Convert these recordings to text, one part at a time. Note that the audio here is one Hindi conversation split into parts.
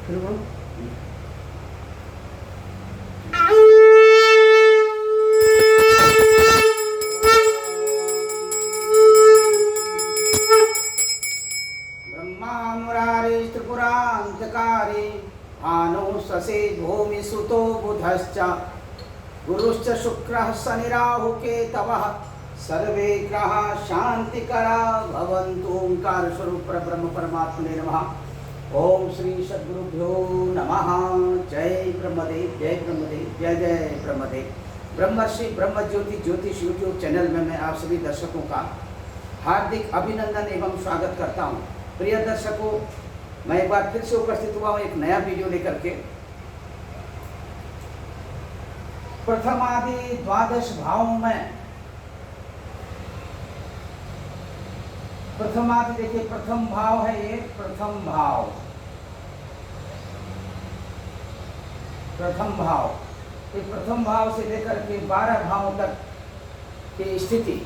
फिर वो ब्रह्मा मुरारे त्रिपुरांतकारे भानु ससे भूमि सुतो बुधश्च गुरुश्च शुक्रः शनिराहु केतवः सर्वे ग्रहाः शांतिकरा भवन्तु। ओंकार स्वरूप ब्रह्म परमात्मने नमः। ओम श्री सद्गुरुभ्यो नमः। जय ब्रह्मदेव, जय ब्रह्मदेव, जय जय ब्रह्मदेव। ब्रह्मर्षि ब्रह्म ज्योति ज्योतिष यूट्यूब चैनल में मैं आप सभी दर्शकों का हार्दिक अभिनंदन एवं स्वागत करता हूं। प्रिय दर्शकों, मैं एक बार फिर से उपस्थित हुआ हूं एक नया वीडियो लेकर के। प्रथमादि द्वादश भावों में प्रथमादि देखिए, प्रथम भाव है ये, प्रथम भाव, प्रथम भाव, ये प्रथम भाव से लेकर के 12 भावों तक की स्थिति,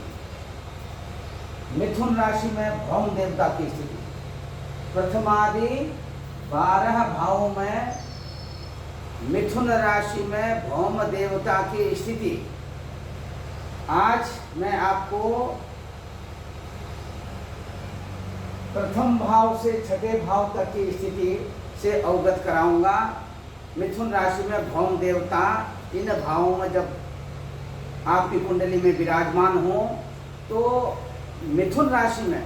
मिथुन राशि में भौम देवता की स्थिति, प्रथमादि 12 भावों में मिथुन राशि में भौम देवता की स्थिति। आज मैं आपको प्रथम भाव से छठे भाव तक की स्थिति से अवगत कराऊंगा। मिथुन राशि में भौम देवता इन भावों में जब आपकी कुंडली में विराजमान हो तो मिथुन राशि में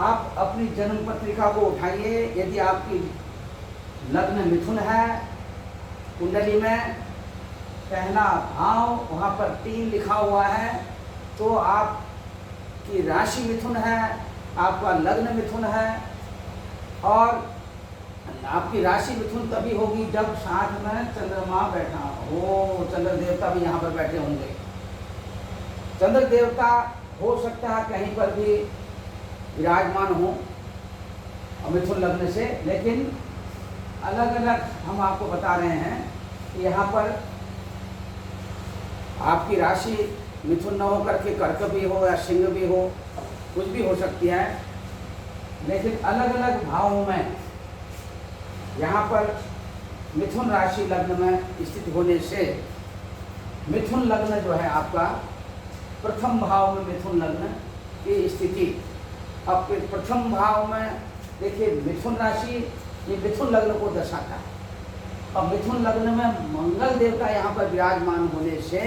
आप अपनी जन्म पत्रिका को उठाइए। यदि आपकी लग्न मिथुन है, कुंडली में पहला भाव वहाँ पर 3 लिखा हुआ है, तो आपकी राशि मिथुन है, आपका लग्न मिथुन है। और आपकी राशि मिथुन तभी होगी जब साथ में चंद्रमा बैठा हो। चंद्र देवता भी यहाँ पर बैठे होंगे। चंद्र देवता हो सकता है कहीं पर भी विराजमान हो मिथुन लग्न से, लेकिन अलग अलग हम आपको बता रहे हैं कि यहाँ पर आपकी राशि मिथुन न हो करके कर्क भी हो या सिंह भी हो, कुछ भी हो सकती है। लेकिन अलग अलग भावों में यहाँ पर मिथुन राशि लग्न में स्थित होने से मिथुन लग्न जो है आपका प्रथम भाव में मिथुन लग्न की स्थिति। अब प्रथम भाव में देखिए मिथुन राशि, ये मिथुन लग्न को दर्शाता है। अब मिथुन लग्न में मंगल देवता यहाँ पर विराजमान होने से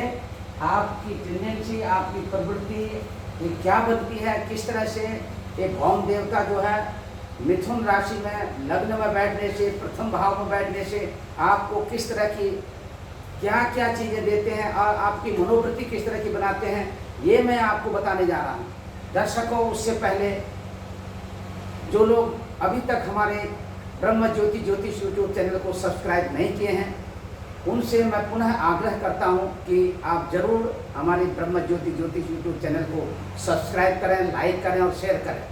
आपकी टेंडेंसी, आपकी प्रवृत्ति ये क्या बनती है, किस तरह से ये भौम देवता जो है मिथुन राशि में लग्न में बैठने से, प्रथम भाव में बैठने से आपको किस तरह की क्या क्या चीज़ें देते हैं और आपकी मनोवृत्ति किस तरह की बनाते हैं, ये मैं आपको बताने जा रहा हूँ। दर्शकों, उससे पहले जो लोग अभी तक हमारे ब्रह्म ज्योति ज्योतिष यूट्यूब चैनल को सब्सक्राइब नहीं किए हैं, उनसे मैं पुनः आग्रह करता हूं कि आप जरूर हमारे ब्रह्म ज्योति ज्योतिष यूट्यूब चैनल को सब्सक्राइब करें, लाइक करें और शेयर करें।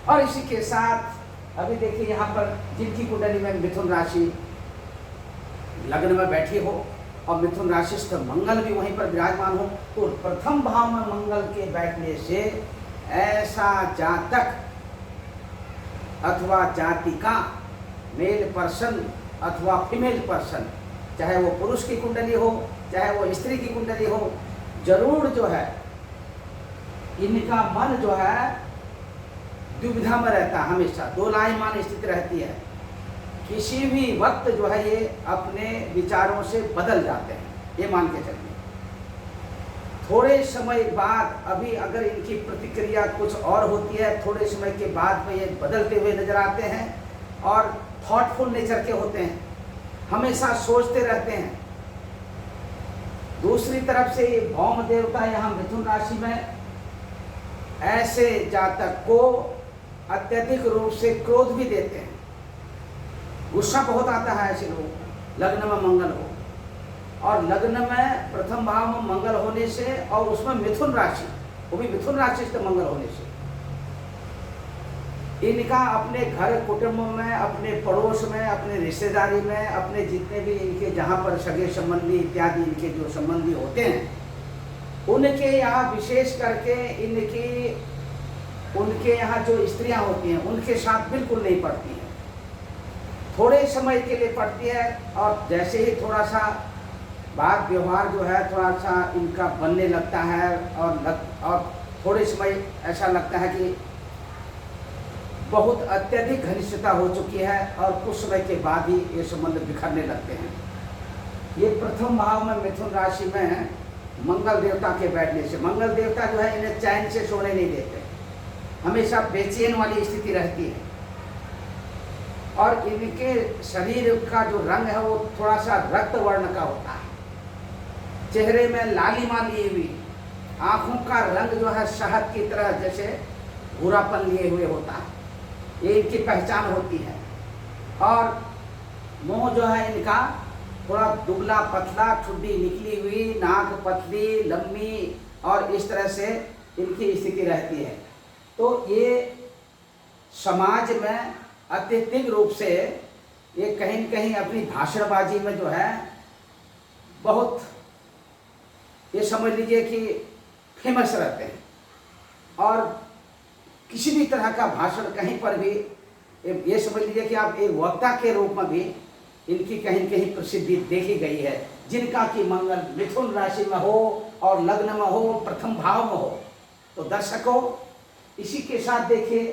और इसी के साथ अभी देखिए यहाँ पर जिनकी कुंडली में मिथुन राशि लग्न में बैठी हो और मिथुन राशिस्थ मंगल भी वहीं पर विराजमान हो, तो प्रथम भाव में मंगल के बैठने से ऐसा जातक अथवा जातिका, मेल पर्सन अथवा फीमेल पर्सन, चाहे वो पुरुष की कुंडली हो चाहे वो स्त्री की कुंडली हो, जरूर जो है इनका मन जो है दुविधा में रहता है, हमेशा दोलायमान स्थिति रहती है। किसी भी वक्त जो है ये अपने विचारों से बदल जाते हैं, ये मान के चलिए। थोड़े समय बाद अभी अगर इनकी प्रतिक्रिया कुछ और होती है, थोड़े समय के बाद में ये बदलते हुए नजर आते हैं और थॉटफुल नेचर के होते हैं, हमेशा सोचते रहते हैं। दूसरी तरफ से ये भौम देवता यहाँ मिथुन राशि में ऐसे जातक को अत्यधिक रूप से क्रोध भी देते हैं, गुस्सा बहुत आता है ऐसे लोगों को। लग्न में मंगल हो और लग्न में प्रथम भाव में मंगल होने से और उसमें मिथुन राशि, वो भी मिथुन राशि से मंगल होने से इनका अपने घर कुटुंब में, अपने पड़ोस में, अपने रिश्तेदारी में, अपने जितने भी इनके जहाँ पर सगे संबंधी इत्यादि इनके जो संबंधी होते हैं, उनके यहाँ विशेष करके उनके यहाँ जो स्त्रियाँ होती हैं उनके साथ बिल्कुल नहीं पड़ती हैं। थोड़े समय के लिए पड़ती है, और जैसे ही थोड़ा सा बात व्यवहार जो है थोड़ा सा इनका बनने लगता है, और थोड़े समय ऐसा लगता है कि बहुत अत्यधिक घनिष्ठता हो चुकी है, और कुछ समय के बाद ही ये संबंध बिखरने लगते हैं। ये प्रथम भाव में मिथुन राशि में मंगल देवता के बैठने से, मंगल देवता जो है इन्हें चैन से सोने नहीं देते, हमेशा बेचैन वाली स्थिति रहती है, और इनके शरीर का जो रंग है वो थोड़ा सा रक्त वर्ण का होता है, चेहरे में लालिमा लिए हुई, आँखों का रंग जो है शहद की तरह जैसे भूरापन लिए हुए होता है, ये इनकी पहचान होती है। और मुंह जो है इनका थोड़ा दुबला पतला, ठुड्डी निकली हुई, नाक पतली लंबी, और इस तरह से इनकी स्थिति रहती है। तो ये समाज में अत्यधिक रूप से ये कहीं न कहीं अपनी भाषणबाजी में जो है बहुत, ये समझ लीजिए कि फेमस रहते हैं, और किसी भी तरह का भाषण कहीं पर भी ये समझ लीजिए कि आप एक वक्ता के रूप में भी इनकी कहीं न कहीं प्रसिद्धि देखी गई है। जिनका कि मंगल मिथुन राशि में हो और लग्न में हो, प्रथम भाव में हो। तो दर्शकों, इसी के साथ देखिए,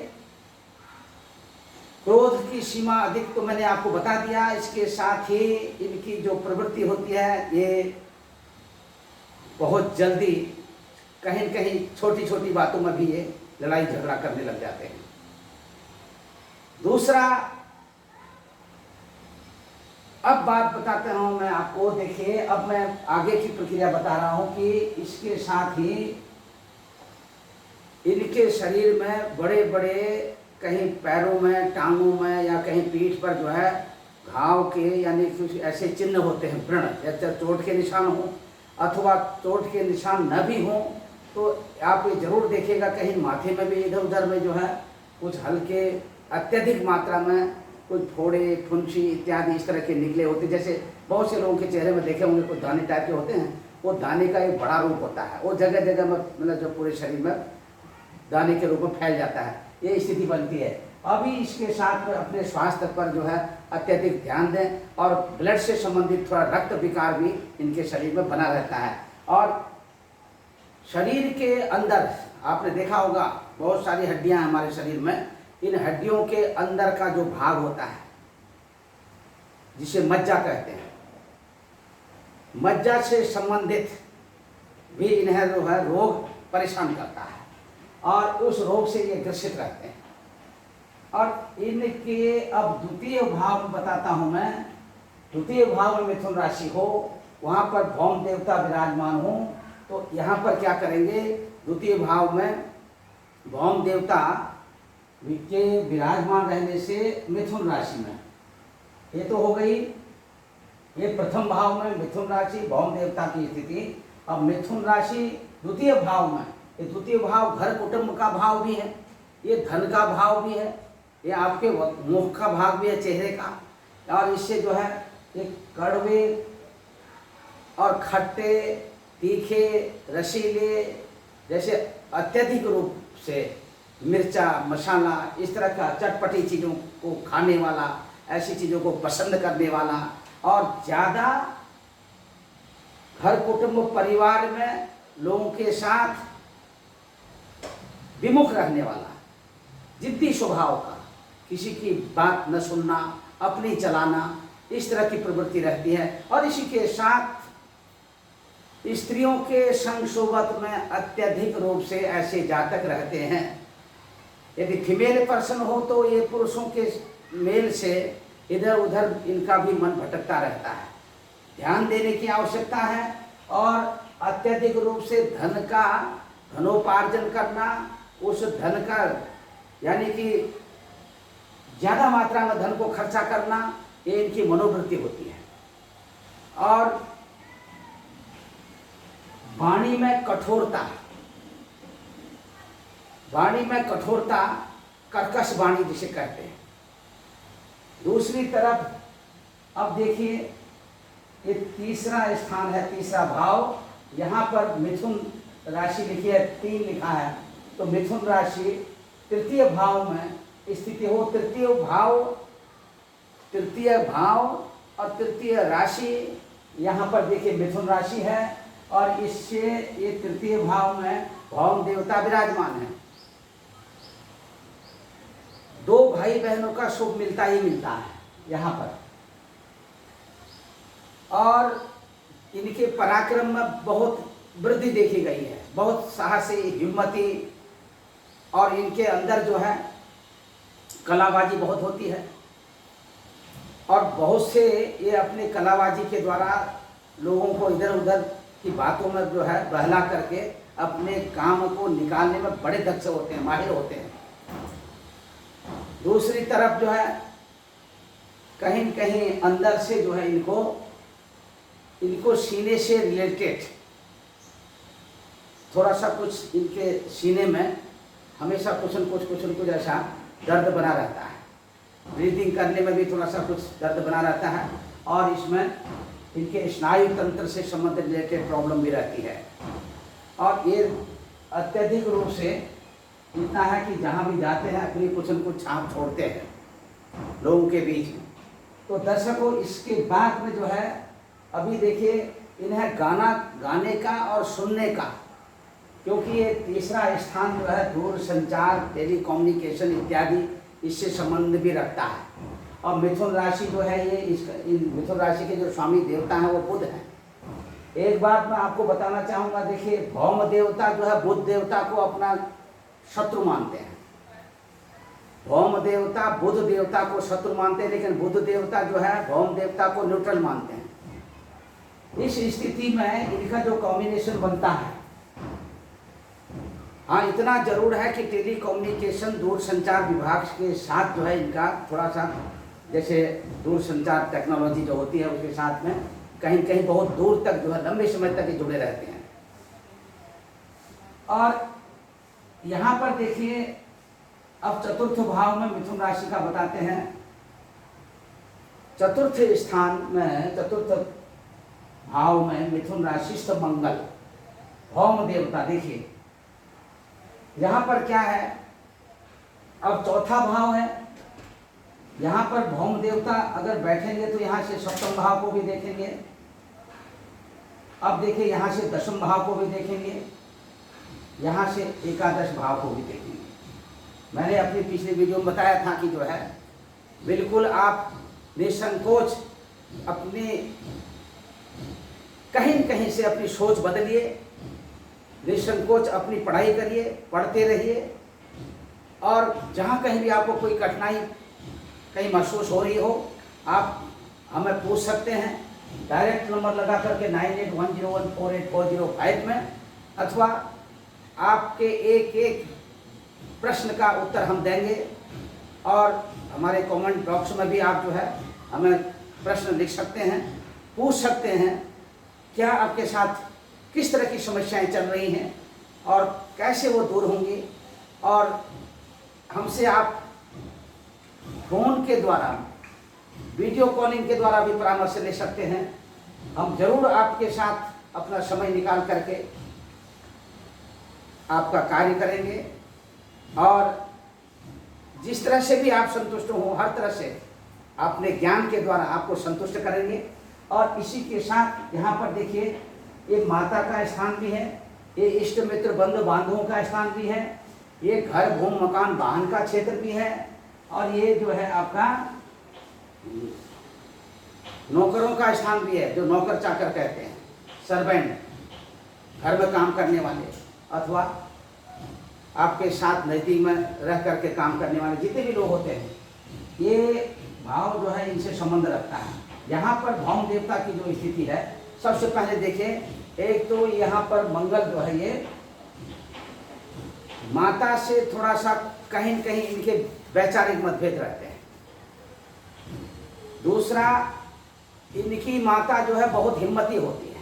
क्रोध की सीमा अधिक तो मैंने आपको बता दिया, इसके साथ ही इनकी जो प्रवृत्ति होती है ये बहुत जल्दी कहीं न कहीं छोटी छोटी बातों में भी ये लड़ाई झगड़ा करने लग जाते हैं। दूसरा, अब बात बताता हूं मैं आपको, देखिए अब मैं आगे की प्रक्रिया बता रहा हूं कि इसके साथ ही इनके शरीर में बड़े बड़े कहीं पैरों में, टांगों में या कहीं पीठ पर जो है घाव के यानी कुछ ऐसे चिन्ह होते हैं, व्रण, जैसे चोट के निशान हो अथवा चोट के निशान न भी हों, तो आप ये जरूर देखिएगा कहीं माथे में भी इधर उधर में जो है कुछ हल्के अत्यधिक मात्रा में कुछ फोड़े, फुंसी इत्यादि इस तरह के निकले होते। जैसे बहुत से लोगों के चेहरे में देखे होंगे कुछ दाने टाइप के होते हैं, वो दाने का एक बड़ा रूप होता है, वो जगह जगह में मतलब जो पूरे शरीर में दाने के रूप में फैल जाता है, ये स्थिति बनती है। अभी इसके साथ में अपने स्वास्थ्य पर जो है अत्यधिक ध्यान दें, और ब्लड से संबंधित थोड़ा रक्त विकार भी इनके शरीर में बना रहता है। और शरीर के अंदर आपने देखा होगा बहुत सारी हड्डियां हैं हमारे शरीर में, इन हड्डियों के अंदर का जो भाग होता है जिसे मज्जा कहते हैं, मज्जा से संबंधित भी इन्हें जो है रोग परेशान करता है, और उस रोग से ये ग्रसित रहते हैं। और इनके अब द्वितीय भाव में बताता हूं मैं, द्वितीय भाव में मिथुन राशि हो, वहां पर भौम देवता विराजमान हो, तो यहाँ पर क्या करेंगे, द्वितीय भाव में भौम देवता के विराजमान रहने से मिथुन राशि में, ये तो हो गई ये प्रथम भाव में मिथुन राशि भौम देवता की स्थिति। अब मिथुन राशि द्वितीय भाव में, ये द्वितीय भाव घर कुटुंब का भाव भी है, ये धन का भाव भी है, ये आपके मुख का भाग भी है, चेहरे का, और इससे जो है एक कड़वे और खट्टे, तीखे, रसीले, जैसे अत्यधिक रूप से मिर्चा, मसाला, इस तरह का चटपटी चीज़ों को खाने वाला, ऐसी चीज़ों को पसंद करने वाला, और ज़्यादा घर कुटुंब परिवार में लोगों के साथ विमुख रहने वाला, जिद्दी स्वभाव का, किसी की बात न सुनना, अपनी चलाना, इस तरह की प्रवृत्ति रहती है। और इसी के साथ स्त्रियों के संग सोबत में अत्यधिक रूप से ऐसे जातक रहते हैं। यदि फीमेल पर्सन हो तो ये पुरुषों के मेल से इधर उधर इनका भी मन भटकता रहता है, ध्यान देने की आवश्यकता है। और अत्यधिक रूप से धनोपार्जन करना, उस धन का यानी कि ज़्यादा मात्रा में धन को खर्चा करना, ये इनकी मनोवृत्ति होती है। और वाणी में कठोरता, वाणी में कठोरता, कर्कश वाणी जिसे कहते हैं। दूसरी तरफ अब देखिए, ये तीसरा स्थान है, तीसरा भाव, यहाँ पर मिथुन राशि लिखी है, 3 लिखा है, तो मिथुन राशि तृतीय भाव में स्थिति हो। तृतीय भाव तृतीय भाव और तृतीय राशि यहाँ पर देखिए मिथुन राशि है और इससे ये तृतीय भाव में भौम देवता विराजमान है। दो भाई बहनों का शुभ मिलता ही मिलता है यहाँ पर, और इनके पराक्रम में बहुत वृद्धि देखी गई है, बहुत साहसी हिम्मती, और इनके अंदर जो है कलाबाजी बहुत होती है और बहुत से ये अपने कलाबाजी के द्वारा लोगों को इधर उधर की बातों में जो है बहला करके अपने काम को निकालने में बड़े दक्ष होते हैं, माहिर होते हैं। दूसरी तरफ जो है कहीं न कहीं अंदर से जो है इनको सीने से रिलेटेड थोड़ा सा कुछ इनके सीने में हमेशा कुछ न कुछ ऐसा दर्द बना रहता है। ब्रीदिंग करने में भी थोड़ा सा कुछ दर्द बना रहता है और इसमें इनके स्नायु तंत्र से संबंधित रिलेटेड प्रॉब्लम भी रहती है। और ये अत्यधिक रूप से इतना है कि जहाँ भी जाते हैं अपनी कुछ न कुछ छाप छोड़ते हैं लोगों के बीच में। तो दर्शकों, इसके बाद में जो है अभी देखिए इन्हें गाने का और सुनने का, क्योंकि ये तीसरा स्थान जो है दूर संचार, टेलीकम्युनिकेशन इत्यादि इससे संबंध भी रखता है। और मिथुन राशि जो है ये मिथुन राशि के जो स्वामी देवता हैं वो बुध हैं। एक बात मैं आपको बताना चाहूँगा, देखिए भौम देवता जो है बुध देवता को अपना शत्रु मानते हैं। भौम देवता बुध देवता को शत्रु मानते हैं, लेकिन बुध देवता जो है भौम देवता को न्यूट्रल मानते हैं। इस स्थिति में इनका जो कॉम्बिनेशन बनता है, हाँ इतना जरूर है कि टेलीकम्युनिकेशन दूरसंचार विभाग के साथ जो है इनका थोड़ा सा, जैसे दूरसंचार टेक्नोलॉजी जो होती है उसके साथ में कहीं कहीं बहुत दूर तक जो है लंबे समय तक ये जुड़े रहते हैं। और यहाँ पर देखिए अब चतुर्थ भाव में मिथुन राशि का बताते हैं। चतुर्थ स्थान में, चतुर्थ भाव में मिथुन राशिस्थ मंगल भौम देवता, देखिए यहाँ पर क्या है, अब चौथा भाव है। यहाँ पर भौम देवता अगर बैठेंगे तो यहाँ से सप्तम भाव को भी देखेंगे। अब देखिए यहाँ से दशम भाव को भी देखेंगे, यहाँ से एकादश भाव को भी देखेंगे। मैंने अपनी पिछली वीडियो में बताया था कि जो है बिल्कुल आप निसंकोच अपने कहीं न कहीं से अपनी सोच बदलिए, निसंकोच अपनी पढ़ाई करिए, पढ़ते रहिए, और जहाँ कहीं भी आपको कोई कठिनाई कहीं महसूस हो रही हो आप हमें पूछ सकते हैं। डायरेक्ट नंबर लगा करके 9810148405 में, अथवा आपके एक एक प्रश्न का उत्तर हम देंगे। और हमारे कमेंट बॉक्स में भी आप जो है हमें प्रश्न लिख सकते हैं, पूछ सकते हैं क्या आपके साथ किस तरह की समस्याएं चल रही हैं और कैसे वो दूर होंगी। और हमसे आप फ़ोन के द्वारा, वीडियो कॉलिंग के द्वारा भी परामर्श ले सकते हैं। हम जरूर आपके साथ अपना समय निकाल करके आपका कार्य करेंगे, और जिस तरह से भी आप संतुष्ट हो हर तरह से अपने ज्ञान के द्वारा आपको संतुष्ट करेंगे। और इसी के साथ यहाँ पर देखिए ये माता का स्थान भी है, ये इष्ट मित्र बंधु बांधवों का स्थान भी है, ये घर भूमि मकान वाहन का क्षेत्र भी है, और ये जो है आपका नौकरों का स्थान भी है, जो नौकर चाकर कहते हैं, सर्वेंट, घर में काम करने वाले अथवा आपके साथ नज़दीक में रह करके काम करने वाले जितने भी लोग होते हैं, ये भाव जो है इनसे संबंध रखता है। यहाँ पर भौम देवता की जो स्थिति है, सबसे पहले देखिए, एक तो यहाँ पर मंगल जो है ये माता से थोड़ा सा कहीं न कहीं इनके वैचारिक मतभेद रहते हैं। दूसरा, इनकी माता जो है बहुत हिम्मती होती है,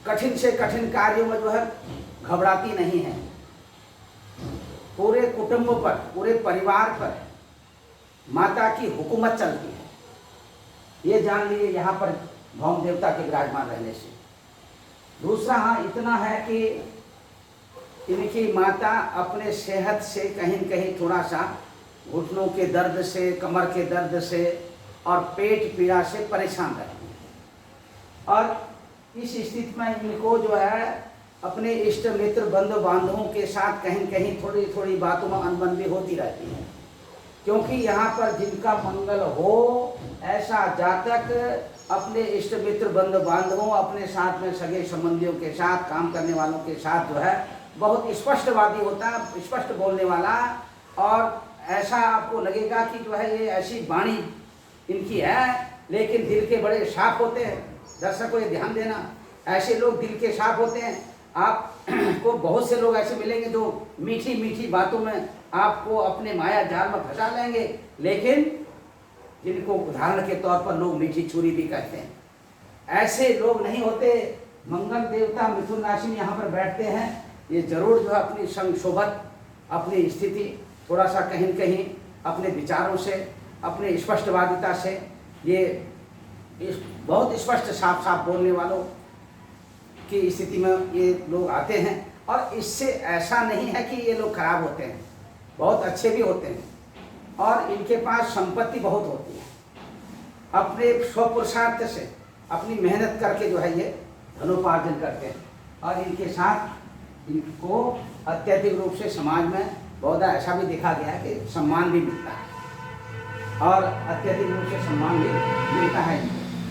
कठिन से कठिन कार्यों में जो है घबराती नहीं है, पूरे कुटुंब पर, पूरे परिवार पर माता की हुकूमत चलती है। ये जान लीजिए यहाँ पर भौम देवता के विराजमान रहने से। दूसरा, हाँ इतना है कि इनकी माता अपने सेहत से कहीं न कहीं थोड़ा सा घुटनों के दर्द से, कमर के दर्द से और पेट पीड़ा से परेशान रहते हैं। और इस स्थिति में इनको जो है अपने इष्ट मित्र बंधु बांधवों के साथ कहीं कहीं थोड़ी थोड़ी बातों में अनबन भी होती रहती है, क्योंकि यहाँ पर जिनका मंगल हो ऐसा जातक अपने इष्ट मित्र बंधु बांधवों, अपने साथ में सगे संबंधियों के साथ, काम करने वालों के साथ जो है बहुत स्पष्टवादी होता है, स्पष्ट बोलने वाला। और ऐसा आपको लगेगा कि जो है ये ऐसी वाणी इनकी है, लेकिन दिल के बड़े साफ होते हैं। दर्शकों ये ध्यान देना, ऐसे लोग दिल के साफ होते हैं। आपको बहुत से लोग ऐसे मिलेंगे जो मीठी मीठी बातों में आपको अपने माया जाल में फंसा लेंगे, लेकिन जिनको उदाहरण के तौर पर लोग मीठी छुरी भी कहते हैं, ऐसे लोग नहीं होते। मंगल देवता मिथुन राशि में यहाँ पर बैठते हैं, ये जरूर जो है अपनी संशोभत, अपनी स्थिति थोड़ा सा कहीं कहीं अपने विचारों से, अपने स्पष्टवादिता से, ये बहुत स्पष्ट साफ साफ बोलने वालों की स्थिति में ये लोग आते हैं। और इससे ऐसा नहीं है कि ये लोग खराब होते हैं, बहुत अच्छे भी होते हैं। और इनके पास संपत्ति बहुत होती है, अपने स्वपुरुषार्थ से, अपनी मेहनत करके जो है ये धनोपार्जन करते हैं। और इनके साथ इनको अत्यधिक रूप से समाज में बहुत ऐसा भी देखा गया है कि सम्मान भी मिलता है, और अत्यधिक रूप से सम्मान भी मिलता है।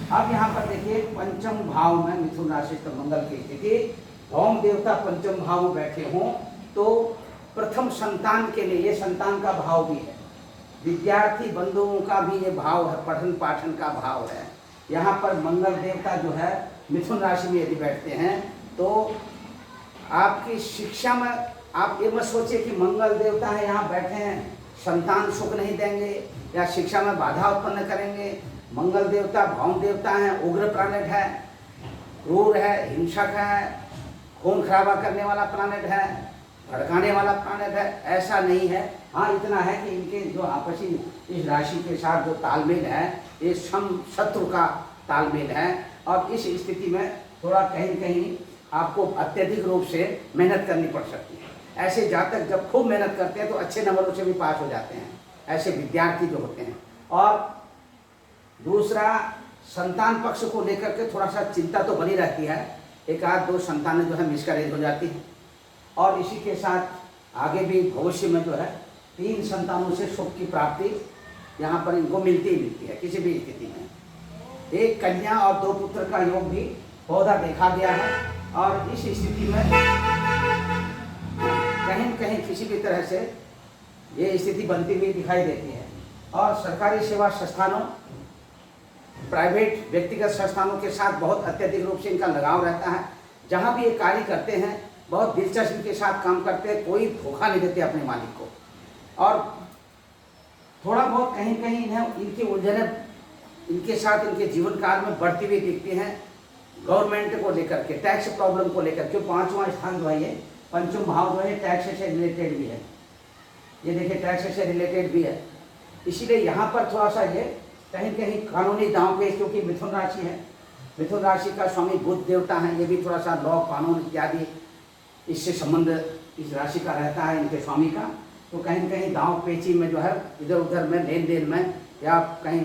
अब यहाँ पर देखिए पंचम भाव में मिथुन राशि तो मंगल की स्थिति, होम देवता पंचम भाव में बैठे हों तो प्रथम संतान के लिए, ये संतान का भाव भी है, विद्यार्थी बंधुओं का भी ये भाव है, पठन पाठन का भाव है। यहाँ पर मंगल देवता जो है मिथुन राशि में यदि बैठते हैं तो आपकी शिक्षा में, आप ये मत सोचिए कि मंगल देवता है यहाँ बैठे हैं संतान सुख नहीं देंगे या शिक्षा में बाधा उत्पन्न करेंगे। मंगल देवता भौम देवता है, उग्र प्लानेट है, क्रूर है, हिंसक है, खून खराबा करने वाला प्लानेट है, भड़काने वाला प्लानेट है, ऐसा नहीं है। हाँ इतना है कि इनके जो आपसी इस राशि के साथ जो तालमेल है ये सम शत्रु का तालमेल है। और इस स्थिति में थोड़ा कहीं कहीं आपको अत्यधिक रूप से मेहनत करनी पड़ सकती है। ऐसे जातक जब खूब मेहनत करते हैं तो अच्छे नंबरों से भी पास हो जाते हैं, ऐसे विद्यार्थी जो होते हैं। और दूसरा, संतान पक्ष को लेकर के थोड़ा सा चिंता तो बनी रहती है, एक आध दो संतानें जो है मिसकैरेज हो जाती हैं। और इसी के साथ आगे भी भविष्य में जो है 3 संतानों से सुख की प्राप्ति यहाँ पर इनको मिलती ही मिलती है किसी भी स्थिति में। 1 कन्या और 2 पुत्र का योग भी पौधा देखा गया है। और इस स्थिति में कहीं कहीं किसी भी तरह से ये स्थिति बनती हुई दिखाई देती है। और सरकारी सेवा संस्थानों, प्राइवेट व्यक्तिगत संस्थानों के साथ बहुत अत्यधिक रूप से इनका लगाव रहता है। जहाँ भी ये कार्य करते हैं बहुत दिलचस्पी के साथ काम करते हैं, कोई धोखा नहीं देते अपने मालिक को। और थोड़ा बहुत कहीं कहीं इन्हें इनकी उलझनें इनके साथ इनके जीवन काल में बढ़ती हुई दिखती हैं, गवर्नमेंट को लेकर के, टैक्स प्रॉब्लम को लेकर। क्यों 5वां स्थान जो है ये पंचम भाव जो है टैक्स से रिलेटेड भी है, ये देखिए टैक्स से रिलेटेड भी है। इसीलिए यहाँ पर थोड़ा सा ये कहीं कहीं कानूनी दांव पे, क्योंकि मिथुन राशि है, मिथुन राशि का स्वामी बुध देवता है, ये भी थोड़ा सा लॉ कानून इत्यादि इससे संबंध इस राशि का रहता है इनके स्वामी का। तो कहीं कहीं दांव पेची में जो है इधर उधर में लेन देन में या कहीं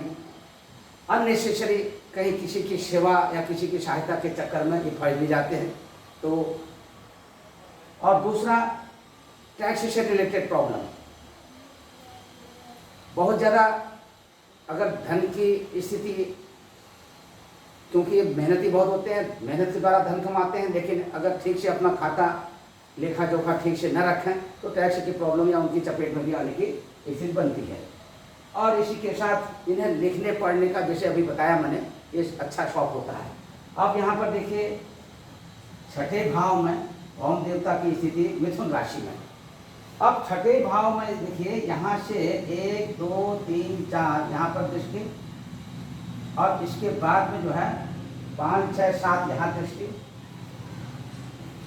अननेसेसरी कहीं किसी की सेवा या किसी की सहायता के चक्कर में ये फंस भी जाते हैं। तो और दूसरा, टैक्स से रिलेटेड प्रॉब्लम बहुत ज़्यादा, अगर धन की स्थिति, क्योंकि ये मेहनती बहुत होते हैं, मेहनत के द्वारा धन कमाते हैं, लेकिन अगर ठीक से अपना खाता लेखा जोखा ठीक से न रखें तो टैक्स की प्रॉब्लम या उनकी चपेट में भी आने की स्थिति बनती है। और इसी के साथ इन्हें लिखने पढ़ने का, जैसे अभी बताया मैंने, ये अच्छा शौक होता है। अब यहाँ पर देखिए 6ठे भाव में होम देवता की स्थिति मिथुन राशि में। अब 6ठे भाव में देखिए यहाँ से 1 2 3 4 यहाँ पर दृष्टि, और इसके बाद में जो है 5 6 7 यहाँ दृष्टि।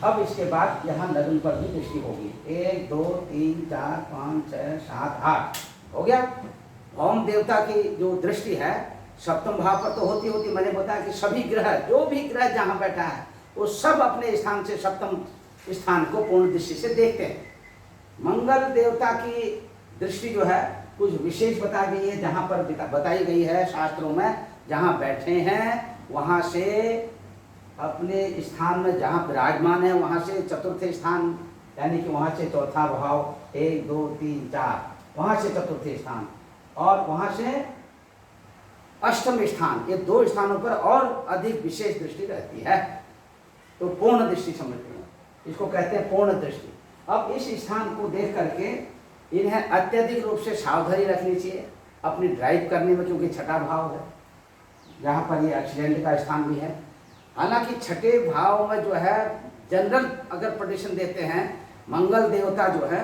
अब इसके बाद यहाँ लग्न पर भी दृष्टि होगी, 1 2 3 4 5 6 7 8 हो गया। होम देवता की जो दृष्टि है सप्तम भाव पर तो होती होती, मैंने बताया कि सभी ग्रह, जो भी ग्रह जहाँ बैठा है वो सब अपने स्थान से सप्तम स्थान को पूर्ण दृष्टि से देखते हैं। मंगल देवता की दृष्टि जो है कुछ विशेष बता गई है, जहाँ पर बताई गई है शास्त्रों में, जहाँ बैठे हैं वहाँ से अपने स्थान में जहाँ विराजमान है वहाँ से चतुर्थ स्थान, यानी कि वहाँ से चौथा भाव, 1 2 3 4, वहाँ से चतुर्थ स्थान, और वहाँ से अष्टम स्थान, ये 2 स्थानों पर और अधिक विशेष दृष्टि रहती है। तो पूर्ण दृष्टि समझते हैं, इसको कहते हैं पूर्ण दृष्टि। अब इस स्थान को देख करके इन्हें अत्यधिक रूप से सावधानी रखनी चाहिए अपनी ड्राइव करने में, क्योंकि छठा भाव है जहाँ पर ये एक्सीडेंट का स्थान भी है। हालांकि छठे भाव में जो है जनरल अगर प्रेडिक्शन देते हैं, मंगल देवता जो है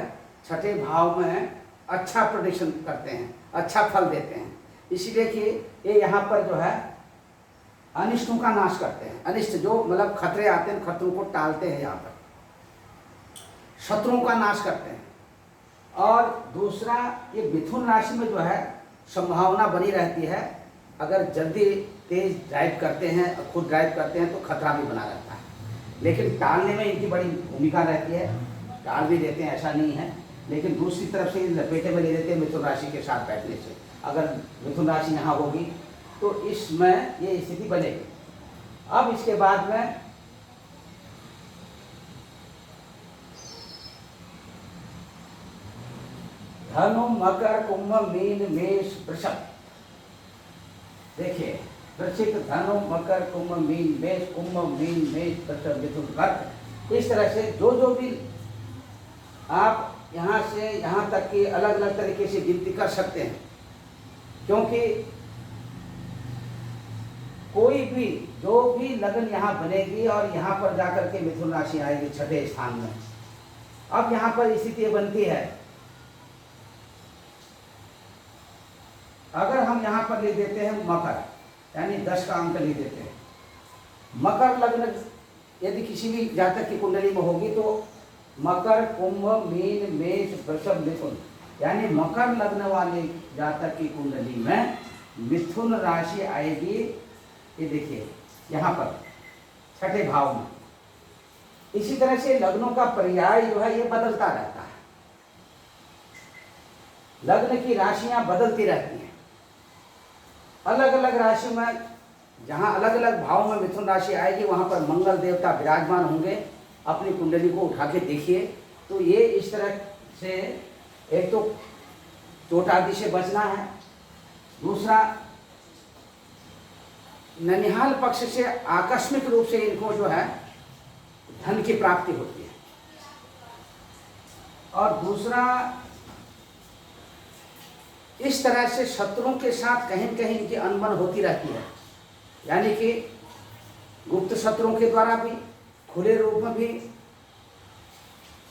छठे भाव में अच्छा प्रेडिक्शन करते हैं, अच्छा फल देते हैं, इसीलिए कि ये यहाँ पर जो है अनिष्टों का नाश करते हैं। अनिष्ट जो मतलब खतरे आते हैं, खतरों को टालते हैं, यहाँ पर शत्रुओं का नाश करते हैं। और दूसरा, ये मिथुन राशि में जो है संभावना बनी रहती है, अगर जल्दी तेज ड्राइव करते हैं, खुद ड्राइव करते हैं तो खतरा भी बना रहता है, लेकिन टालने में इनकी बड़ी भूमिका रहती है, टाल भी देते हैं, ऐसा नहीं है। लेकिन दूसरी तरफ से लपेटे में ले लेते हैं मिथुन राशि के साथ बैठने से। अगर मिथुन राशि यहाँ होगी तो इसमें ये स्थिति बनेगी। अब इसके बाद में धनु, मकर, कुंभ, मीन, मेष, वृषभ। देखिए, वृश्चिक, धनु, मकर, कुंभ, मीन, मेष, कुंभ, मीन, मेष, वृषभ, मिथुन, कर्क, इस तरह से जो जो भी आप यहाँ से यहाँ तक की अलग अलग तरीके से गिनती कर सकते हैं, क्योंकि कोई भी जो भी लगन यहाँ बनेगी और यहाँ पर जाकर के मिथुन राशि आएगी छठे स्थान में। अब यहाँ पर स्थिति बनती है, अगर हम यहाँ पर ले देते हैं मकर, यानी 10 का अंक ले देते हैं, मकर लग्न यदि किसी भी जातक की कुंडली में होगी तो मकर, कुंभ, मीन, मेष, वृषभ, मिथुन, यानी मकर लग्न वाले जातक की कुंडली में मिथुन राशि आएगी। ये देखिए यहाँ पर छठे भाव में। इसी तरह से लग्नों का पर्याय जो है ये बदलता रहता है, लग्न की राशियां बदलती रहती हैं। अलग अलग राशि में जहाँ अलग अलग भाव में मिथुन राशि आएगी वहाँ पर मंगल देवता विराजमान होंगे। अपनी कुंडली को उठा के देखिए तो ये इस तरह से, एक तो चोट आदि से बचना है, दूसरा ननिहाल पक्ष से आकस्मिक रूप से इनको जो है धन की प्राप्ति होती है, और दूसरा इस तरह से शत्रुओं के साथ कहीं न कहीं इनकी अनबन होती रहती है, यानी कि गुप्त शत्रुओं के द्वारा भी, खुले रूप में भी,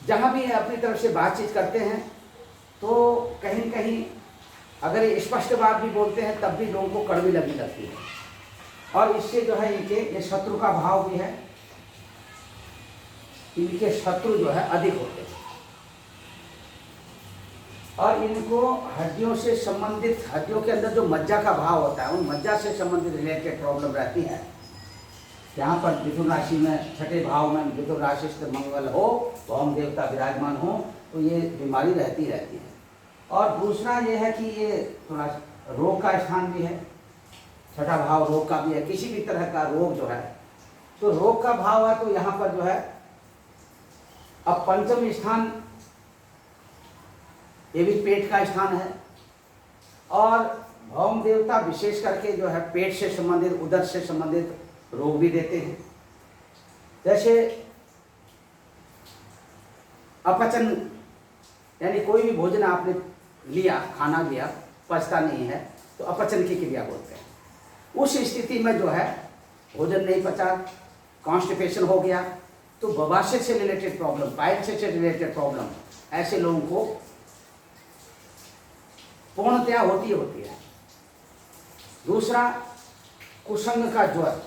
जहाँ भी अपनी तरफ से बातचीत करते हैं तो कहीं न कहीं अगर ये स्पष्ट बात भी बोलते हैं तब भी लोगों को कड़वी लगने लगती है, और इससे जो है इनके ये शत्रु का भाव भी है, इनके शत्रु जो है अधिक होते हैं, और इनको हड्डियों से संबंधित, हड्डियों के अंदर जो मज्जा का भाव होता है उन मज्जा से संबंधित रिलेटेड प्रॉब्लम रहती है। यहाँ पर मिथुन राशि में छठे भाव में मिथुन राशि से मंगल हो, ओम देवता विराजमान हो, तो ये बीमारी रहती रहती है। और दूसरा ये है कि ये थोड़ा रोग का स्थान भी है, छठा भाव रोग का भी है, किसी भी तरह का रोग जो है, तो रोग का भाव है तो यहाँ पर जो है अब पंचम स्थान ये भी पेट का स्थान है, और ओम देवता विशेष करके जो है पेट से संबंधित, उदर से संबंधित रोग भी देते हैं। जैसे अपचन, यानी कोई भी भोजन आपने लिया, खाना लिया, पचता नहीं है तो अपचन की क्रिया बोलते हैं। उस स्थिति में जो है भोजन नहीं पचा, कॉन्स्टिपेशन हो गया, तो बवासीर से रिलेटेड प्रॉब्लम, पाइल्स से रिलेटेड प्रॉब्लम ऐसे लोगों को पूर्णतया होती है। दूसरा, कुसंग का ज्वर,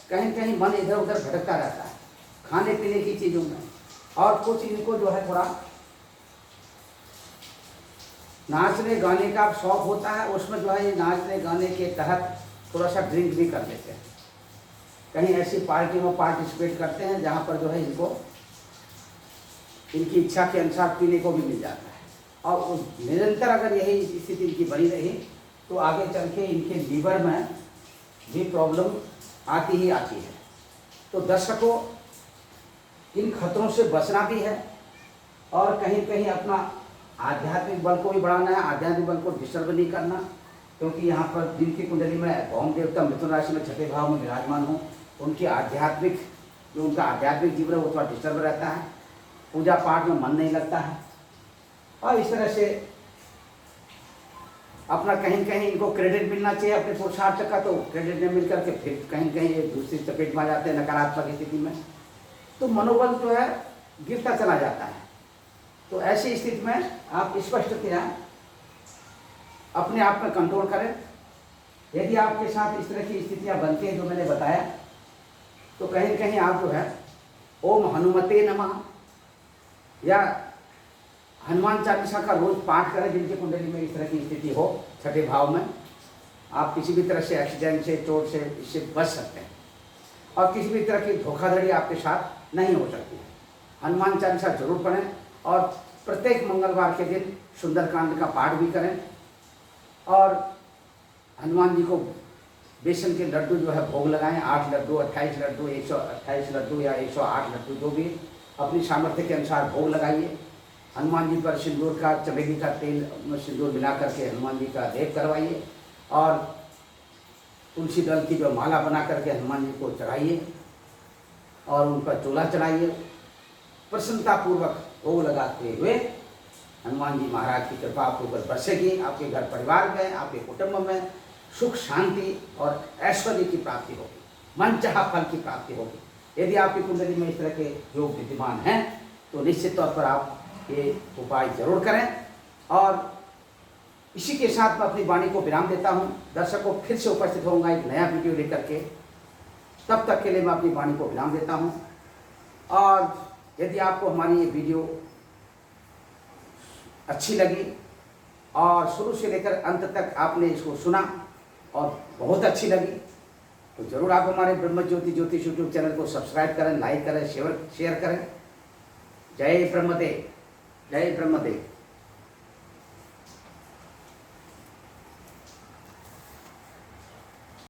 कहीं कहीं मन इधर उधर भटकता रहता है खाने पीने की चीज़ों में, और कुछ इनको जो है थोड़ा नाचने गाने का शौक होता है, उसमें जो है ये नाचने गाने के तहत थोड़ा सा ड्रिंक भी कर लेते हैं, कहीं ऐसी पार्टी में पार्टिसिपेट करते हैं जहाँ पर जो है इनको इनकी इच्छा के अनुसार पीने को भी मिल जाता है। और निरंतर अगर यही स्थिति इनकी बनी रही तो आगे चल के इनके लीवर में भी प्रॉब्लम आती ही आती है। तो दर्शकों, इन खतरों से बचना भी है और कहीं कहीं अपना आध्यात्मिक बल को भी बढ़ाना है, आध्यात्मिक बल को डिस्टर्ब नहीं करना, क्योंकि यहाँ पर जिनकी कुंडली में भौम देवता मिथुन राशि में छठे भाव में विराजमान हो, उनकी आध्यात्मिक जो उनका आध्यात्मिक जीवन है वो थोड़ा डिस्टर्ब रहता है, पूजा पाठ में मन नहीं लगता है और इस तरह से अपना कहीं कहीं इनको क्रेडिट मिलना चाहिए अपने पुरुषार्थ का, तो क्रेडिट न मिल करके फिर कहीं कहीं एक दूसरी चपेट में आ जाते हैं नकारात्मक स्थिति में, तो मनोबल जो है गिरता चला जाता है। तो ऐसी स्थिति में आप स्पष्टतया अपने आप में कंट्रोल करें। यदि आपके साथ इस तरह की स्थितियां बनती हैं जो मैंने बताया, तो कहीं कहीं आप जो है ओम हनुमते नमः या हनुमान चालीसा का रोज पाठ करें। जिनकी कुंडली में इस तरह की स्थिति हो छठे भाव में, आप किसी भी तरह से एक्सीडेंट से, चोट से, इससे बच सकते हैं और किसी भी तरह की धोखाधड़ी आपके साथ नहीं हो सकती है। हनुमान चालीसा जरूर पढ़ें और प्रत्येक मंगलवार के दिन सुंदरकांड का पाठ भी करें और हनुमान जी को बेसन के लड्डू जो है भोग लगाएं। 8 लड्डू, 28 लड्डू, 128 लड्डू या 108 लड्डू, जो भी अपनी सामर्थ्य के अनुसार भोग लगाइए। हनुमान जी पर सिंदूर का, चमेली का तेल में सिंदूर मिला करके हनुमान जी का लेप करवाइए और तुलसी दल की जो माला बना करके हनुमान जी को चढ़ाइए और उन पर चोला चढ़ाइए। प्रसन्नतापूर्वक भोग लगाते हुए हनुमान जी महाराज की कृपा आपके ऊपर बरसेगी। आपके घर परिवार में, आपके कुटुंब में सुख शांति और ऐश्वर्य की प्राप्ति होगी, मनचाहा फल की प्राप्ति होगी। यदि आपकी कुंडली में इस तरह के योग विद्यमान हैं तो निश्चित तौर पर आप ये उपाय जरूर करें। और इसी के साथ मैं अपनी वाणी को विराम देता हूँ। दर्शकों, फिर से उपस्थित होऊंगा एक नया वीडियो लेकर के, तब तक के लिए मैं अपनी वाणी को विराम देता हूँ। और यदि आपको हमारी ये वीडियो अच्छी लगी और शुरू से लेकर अंत तक आपने इसको सुना और बहुत अच्छी लगी, तो ज़रूर आप हमारे ब्रह्म ज्योति ज्योतिष यूट्यूब चैनल को सब्सक्राइब करें, लाइक करें, शेयर करें। जय ब्रह्मदेव, जय ब्रह्मदेव।